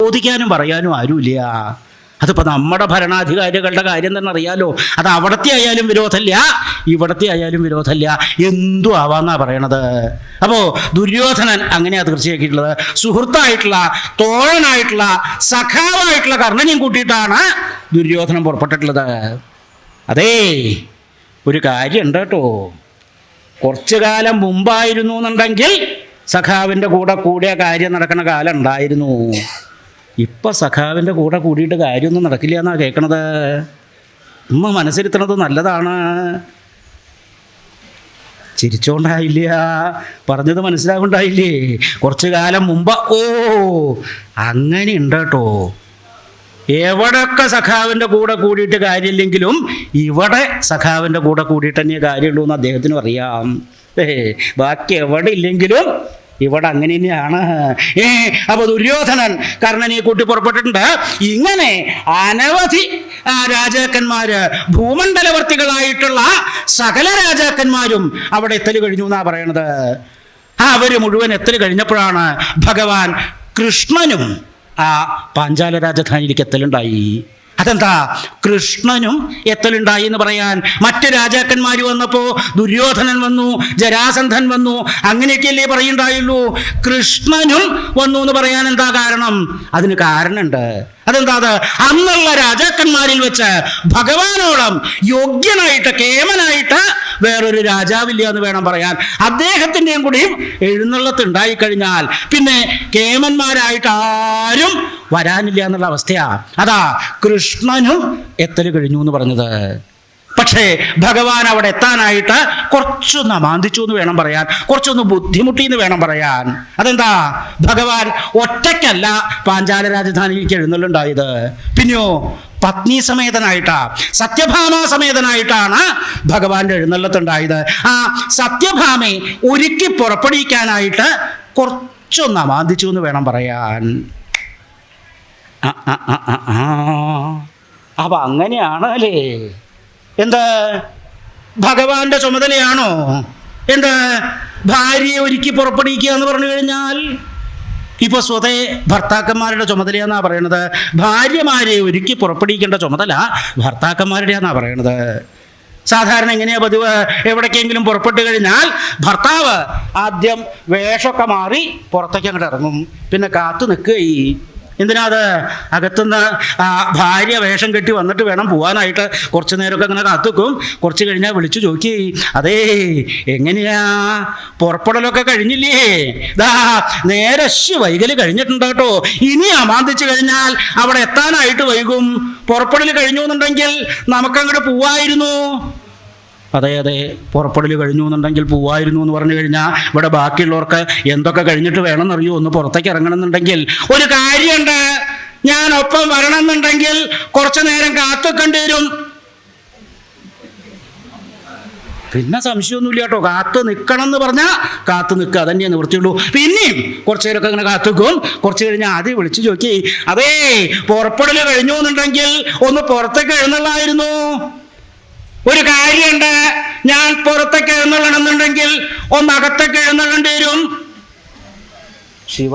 ചോദിക്കാനും പറയാനും ആരുമില്ല. അതിപ്പോൾ നമ്മുടെ ഭരണാധികാരികളുടെ കാര്യം തന്നെ അറിയാലോ. അത് അവിടത്തെ ആയാലും വിരോധമില്ല, ഇവിടത്തെ ആയാലും വിരോധമില്ല, എന്തും ആവാന്നാ പറയണത്. അപ്പോൾ ദുര്യോധനൻ അങ്ങനെയാ തീർച്ചയാക്കിയിട്ടുള്ളത്. സുഹൃത്തായിട്ടുള്ള, തോഴനായിട്ടുള്ള, സഖാവായിട്ടുള്ള കർണനെയും കൂട്ടിയിട്ടാണ് ദുര്യോധനൻ പുറപ്പെട്ടിട്ടുള്ളത്. അതേ, ഒരു കാര്യമുണ്ട് കേട്ടോ. കുറച്ചു കാലം മുമ്പായിരുന്നു എന്നുണ്ടെങ്കിൽ സഖാവിൻ്റെ കൂടെ കൂടിയ കാര്യം നടക്കുന്ന കാലം ഉണ്ടായിരുന്നു. ഇപ്പം സഖാവിൻ്റെ കൂടെ കൂടിയിട്ട് കാര്യമൊന്നും നടക്കില്ല എന്നാണ് കേൾക്കണത്. മനസ്സിരുത്തണത് നല്ലതാണ്. ചിരിച്ചോണ്ടായില്ല, പറഞ്ഞത് മനസ്സിലാകൊണ്ടായില്ലേ? കുറച്ചു കാലം മുമ്പ് അങ്ങനെ ഉണ്ട് കേട്ടോ. എവിടെയൊക്കെ സഖാവിൻ്റെ കൂടെ കൂടിയിട്ട് കാര്യമില്ലെങ്കിലും ഇവിടെ സഖാവിൻ്റെ കൂടെ കൂടിയിട്ട് തന്നെ കാര്യമുള്ളൂ എന്ന് അദ്ദേഹത്തിനും അറിയാം. ബാക്കി എവിടെ ഇല്ലെങ്കിലും ഇവിടെ അങ്ങനെ തന്നെയാണ്. അപ്പോൾ ദുര്യോധനൻ കർണനെ കൂട്ടി പുറപ്പെട്ടിട്ടുണ്ട്. ഇങ്ങനെ അനവധി രാജാക്കന്മാര്, ഭൂമണ്ഡലവർത്തികളായിട്ടുള്ള സകല രാജാക്കന്മാരും അവിടെ എത്തല് കഴിഞ്ഞു എന്നാ പറയണത്. അവർ മുഴുവൻ എത്തല് കഴിഞ്ഞപ്പോഴാണ് ഭഗവാൻ കൃഷ്ണനും ആ പാഞ്ചാല രാജധാനിയിലേക്ക് എത്തലുണ്ടായി. അതെന്താ കൃഷ്ണനും എത്തലുണ്ടായി എന്ന് പറയാൻ? മറ്റ് രാജാക്കന്മാർ വന്നപ്പോൾ ദുര്യോധനൻ വന്നു, ജരാസന്ധൻ വന്നു, അങ്ങനെയൊക്കെയല്ലേ പറയുണ്ടായുള്ളൂ. കൃഷ്ണനും വന്നു എന്ന് പറയാൻ എന്താ കാരണം? അതിന് കാരണമുണ്ട്. അതെന്താ? അത് അന്നുള്ള രാജാക്കന്മാരിൽ വെച്ച് ഭഗവാനോളം യോഗ്യനായിട്ട്, കേമനായിട്ട് വേറൊരു രാജാവില്ല എന്ന് വേണം പറയാൻ. അദ്ദേഹത്തിൻ്റെയും കൂടിയും എഴുന്നള്ളത്തുണ്ടായിക്കഴിഞ്ഞാൽ പിന്നെ കേമന്മാരായിട്ട് ആരും വരാനില്ല എന്നുള്ള അവസ്ഥയാണ്. അതാ കൃഷ്ണനും എത്തല് കഴിഞ്ഞു എന്ന് പറഞ്ഞത്. പക്ഷേ ഭഗവാൻ അവിടെ എത്താനായിട്ട് കുറച്ചൊന്ന് അമാന്തിച്ചു എന്ന് വേണം പറയാൻ, കുറച്ചൊന്ന് ബുദ്ധിമുട്ടി എന്ന് വേണം പറയാൻ. അതെന്താ? ഭഗവാൻ ഒറ്റയ്ക്കല്ല പാഞ്ചാല രാജധാനിയിലേക്ക് എഴുന്നള്ളുണ്ടായത്. പിന്നെയോ പത്നി സമേതനായിട്ടാ, സത്യഭാമ സമേതനായിട്ടാണ് ഭഗവാന്റെ എഴുന്നള്ളത്തുണ്ടായത്. ആ സത്യഭാമയെ ഒരുക്കി പുറപ്പെടുവിക്കാനായിട്ട് കുറച്ചൊന്ന് അമാന്തിച്ചു എന്ന് വേണം പറയാൻ. അപ്പൊ അങ്ങനെയാണ് അല്ലേ? എന്താ ഭഗവാന്റെ ചുമതലയാണോ? എന്താ ഭാര്യയെ ഒരുക്കി പുറപ്പെടുവിക്കുക എന്ന് പറഞ്ഞു കഴിഞ്ഞാൽ ഇപ്പോൾ സ്വതേ ഭർത്താക്കന്മാരുടെ ചുമതലയാണെന്നാണ് പറയണത്. ഭാര്യമാരെ ഒരുക്കി പുറപ്പെടുവിക്കേണ്ട ചുമതല ഭർത്താക്കന്മാരുടെയാണെന്നാണ് പറയണത്. സാധാരണ എങ്ങനെയാ പതിവ്? എവിടേക്കെങ്കിലും പുറപ്പെട്ടു കഴിഞ്ഞാൽ ഭർത്താവ് ആദ്യം വേഷമൊക്കെ മാറി പുറത്തേക്ക് അങ്ങോട്ട് ഇറങ്ങും, പിന്നെ കാത്തു നിൽക്കുകയും. എന്തിനാ അത്? അകത്തുനിന്ന് ഭാര്യ വേഷം കെട്ടി വന്നിട്ട് വേണം പോകാനായിട്ട്. കുറച്ച് നേരമൊക്കെ അങ്ങനെ കാത്തുക്കും. കുറച്ച് കഴിഞ്ഞാൽ വിളിച്ചു ചോദിക്കേ, അതേ എങ്ങനെയാ പുറപ്പെടലൊക്കെ കഴിഞ്ഞില്ലേ? നേരെ വൈകൽ കഴിഞ്ഞിട്ടുണ്ട് കേട്ടോ. ഇനി അമാന്തിച്ചു കഴിഞ്ഞാൽ അവിടെ എത്താനായിട്ട് വൈകും. പുറപ്പെടൽ കഴിഞ്ഞു എന്നുണ്ടെങ്കിൽ നമുക്കങ്ങോട്ട് പോവായിരുന്നു. അതെ, പുറപ്പെടൽ കഴിഞ്ഞു എന്നുണ്ടെങ്കിൽ പോവായിരുന്നു എന്ന് പറഞ്ഞു കഴിഞ്ഞാൽ ഇവിടെ ബാക്കിയുള്ളവർക്ക് എന്തൊക്കെ കഴിഞ്ഞിട്ട് വേണമെന്നറിയോ ഒന്ന് പുറത്തേക്ക് ഇറങ്ങണമെന്നുണ്ടെങ്കിൽ? ഒരു കാര്യമുണ്ട്, ഞാൻ ഒപ്പം വരണമെന്നുണ്ടെങ്കിൽ കുറച്ചു നേരം കാത്തുക്കേണ്ടി വരും. പിന്നെ സംശയമൊന്നുമില്ല കേട്ടോ. കാത്തു നിൽക്കണം എന്ന് പറഞ്ഞാൽ കാത്തു നിൽക്കുക, അതന്നെ നിവൃത്തിയുള്ളൂ. പിന്നെയും കുറച്ചു നേരമൊക്കെ അങ്ങനെ കാത്തുക്കും. കുറച്ച് കഴിഞ്ഞാൽ ആദ്യം വിളിച്ചു ചോദിക്കേ, അതേ പുറപ്പെടൽ കഴിഞ്ഞു എന്നുണ്ടെങ്കിൽ ഒന്ന് പുറത്തേക്ക് എഴുന്നള്ളായിരുന്നു. ഒരു കാര്യമുണ്ട്, ഞാൻ പുറത്തേക്ക് എഴുന്നള്ളണമെന്നുണ്ടെങ്കിൽ ഒന്ന് അകത്തേക്ക് എഴുന്നള്ളേണ്ടി വരും. ശിവ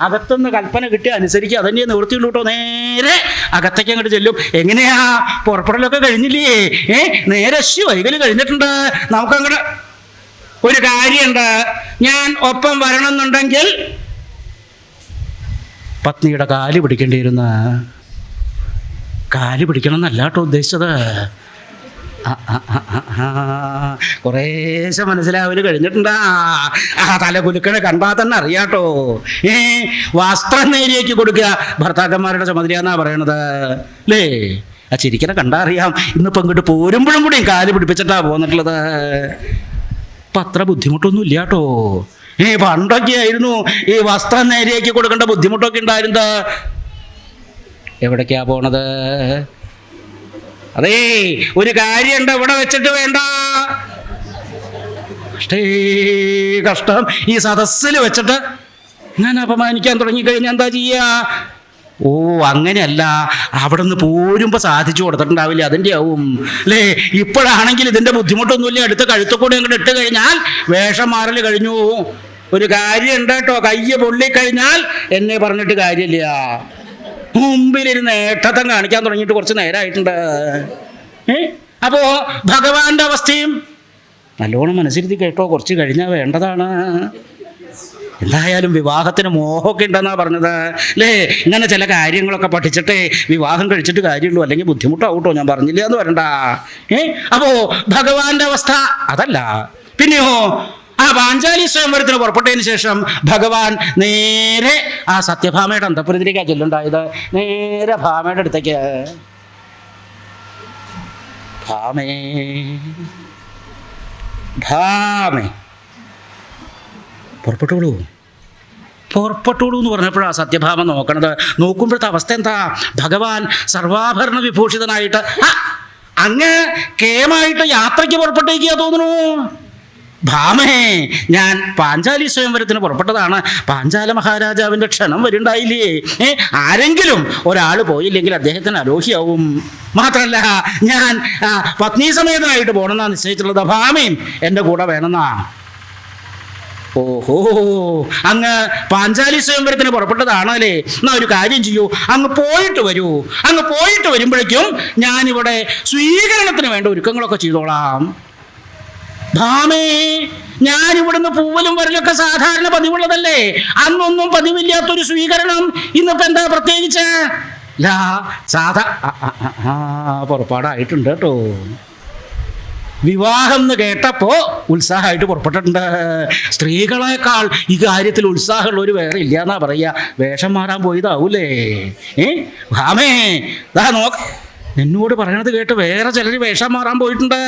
അകത്തുനിന്ന് കൽപ്പന കിട്ടി അനുസരിക്കുക, അതന്നെ നിവൃത്തിയുള്ളൂ കേട്ടോ. നേരെ അകത്തേക്ക് അങ്ങോട്ട് ചെല്ലും. എങ്ങനെയാ പുറപ്പെടലൊക്കെ കഴിഞ്ഞില്ലേ? നേരെ വൈകൽ കഴിഞ്ഞിട്ടുണ്ട്. നമുക്കങ്ങോട്ട് ഒരു കാര്യമുണ്ട്, ഞാൻ ഒപ്പം വരണമെന്നുണ്ടെങ്കിൽ പത്നിയുടെ കാല് പിടിക്കേണ്ടി വരുന്ന. കാല് പിടിക്കണം എന്നല്ല കേട്ടോ ഉദ്ദേശിച്ചത്. കുറേശ്ശെ മനസ്സിലാവല് കഴിഞ്ഞിട്ടുണ്ടാ. തല കുലുക്കണ കണ്ടാൽ തന്നെ അറിയാട്ടോ. വസ്ത്രം നേരിയേക്ക് കൊടുക്കുക ഭർത്താക്കന്മാരുടെ ചുമതലയാന്നാ പറയണത് അല്ലേ? ആ ചിരിക്കനെ കണ്ടാ അറിയാം. ഇന്നിപ്പോൾ ഇങ്ങോട്ട് പോരുമ്പോഴും കൂടിയും കാല് പിടിപ്പിച്ചിട്ടാ പോന്നിട്ടുള്ളത്. ഇപ്പം അത്ര ബുദ്ധിമുട്ടൊന്നും ഇല്ല കേട്ടോ. പണ്ടൊക്കെ ആയിരുന്നു ഈ വസ്ത്രം നേരിയേക്ക് കൊടുക്കേണ്ട ബുദ്ധിമുട്ടൊക്കെ ഉണ്ടായിരുന്നത്. എവിടേക്കാ പോണത്? അതേ ഒരു കാര്യമുണ്ട്, ഇവിടെ വെച്ചിട്ട് വേണ്ട. കഷ്ടം, ഈ സദസ്സിൽ വെച്ചിട്ട് ഞാൻ അപമാനിക്കാൻ തുടങ്ങിക്കഴിഞ്ഞാൽ എന്താ ചെയ്യുക? അങ്ങനെയല്ല, അവിടെ നിന്ന് പോരുമ്പോൾ സാധിച്ചു കൊടുത്തിട്ടുണ്ടാവില്ല, അതിൻ്റെ ആവും അല്ലേ? ഇപ്പോഴാണെങ്കിൽ ഇതിൻ്റെ ബുദ്ധിമുട്ടൊന്നുമില്ല. അടുത്ത കഴുത്തക്കൂടെ അങ്ങോട്ട് ഇട്ട് കഴിഞ്ഞാൽ വേഷം മാറൽ കഴിഞ്ഞു. ഒരു കാര്യം ഉണ്ട് കേട്ടോ, കയ്യ് പൊള്ളിക്കഴിഞ്ഞാൽ എന്നെ പറഞ്ഞിട്ട് കാര്യമില്ല. മുമ്പിലിരുന്ന് ഏട്ടത്തം കാണിക്കാൻ തുടങ്ങിയിട്ട് കുറച്ച് നേരമായിട്ടുണ്ട്. അപ്പോ ഭഗവാന്റെ അവസ്ഥയും നല്ലോണം മനസ്സിരുത്തി കേട്ടോ, കുറച്ച് കഴിഞ്ഞാൽ വേണ്ടതാണ്. എന്തായാലും വിവാഹത്തിന് മോഹമൊക്കെ ഉണ്ടെന്നാ പറഞ്ഞത് അല്ലേ? ഇങ്ങനെ ചില കാര്യങ്ങളൊക്കെ പഠിച്ചിട്ടേ വിവാഹം കഴിച്ചിട്ട് കാര്യമുള്ളൂ, അല്ലെങ്കിൽ ബുദ്ധിമുട്ടാവൂട്ടോ. ഞാൻ പറഞ്ഞില്ല എന്ന് പറയണ്ട. അപ്പോ ഭഗവാന്റെ അവസ്ഥ അതല്ല. പിന്നെയോ ആ പാഞ്ചാലി സ്വയംവരത്തിന് പുറപ്പെട്ടതിന് ശേഷം ഭഗവാൻ നേരെ ആ സത്യഭാമയുടെ അന്തഃപുരത്തിലേക്കാണ് ചെല്ലുണ്ടായത്. നേരെ ഭാമയുടെ അടുത്തേക്ക്. ഭാമേ ഭാമേ പുറപ്പെട്ടോളൂ എന്ന് പറഞ്ഞപ്പോഴാണ് സത്യഭാമ നോക്കണത്. നോക്കുമ്പോഴത്തെ അവസ്ഥ എന്താ? ഭഗവാൻ സർവാഭരണ വിഭൂഷിതനായിട്ട് അങ്ങ് കേമായിട്ട് യാത്രയ്ക്ക് പുറപ്പെട്ടേക്കാ തോന്നുന്നു. ഭാമേ, ഞാൻ പാഞ്ചാലി സ്വയംവരത്തിന് പുറപ്പെട്ടതാണ്. പാഞ്ചാല മഹാരാജാവിൻ്റെ ക്ഷണം വരുണ്ടായില്ലേ? ആരെങ്കിലും ഒരാൾ പോയില്ലെങ്കിൽ അദ്ദേഹത്തിന് അരോഹിയാവും. മാത്രമല്ല ഞാൻ പത്നി സമേതനായിട്ട് പോകണമെന്നാണ് നിശ്ചയിച്ചിട്ടുള്ളത്. ഭാമയും എൻ്റെ കൂടെ വേണമെന്നാ. ഓഹോ, അങ്ങ് പാഞ്ചാലി സ്വയംവരത്തിന് പുറപ്പെട്ടതാണല്ലേ? എന്നാ ഒരു കാര്യം ചെയ്യൂ, അങ്ങ് പോയിട്ട് വരൂ. അങ്ങ് പോയിട്ട് വരുമ്പോഴേക്കും ഞാനിവിടെ സ്വീകരണത്തിന് വേണ്ട ഒരുക്കങ്ങളൊക്കെ ചെയ്തോളാം. ഭാമേ, ഞാനിവിടുന്ന് പൂവലും വരലൊക്കെ സാധാരണ പതിവുള്ളതല്ലേ? അന്നൊന്നും പതിവില്ലാത്തൊരു സ്വീകരണം ഇന്നിപ്പോൾ എന്താ പ്രത്യേകിച്ച്? പുറപ്പാടായിട്ടുണ്ട് കേട്ടോ. വിവാഹം എന്ന് കേട്ടപ്പോൾ ഉത്സാഹമായിട്ട് പുറപ്പെട്ടിട്ടുണ്ട്. സ്ത്രീകളെക്കാൾ ഈ കാര്യത്തിൽ ഉത്സാഹമുള്ളവർ വേറെ ഇല്ല എന്നാ പറയുക. വേഷം മാറാൻ പോയതാവൂലേ? ഭാമേ, ദാ നോക്ക്, എന്നോട് പറയണത് കേട്ട് വേറെ ചിലർ വേഷം മാറാൻ പോയിട്ടുണ്ട്.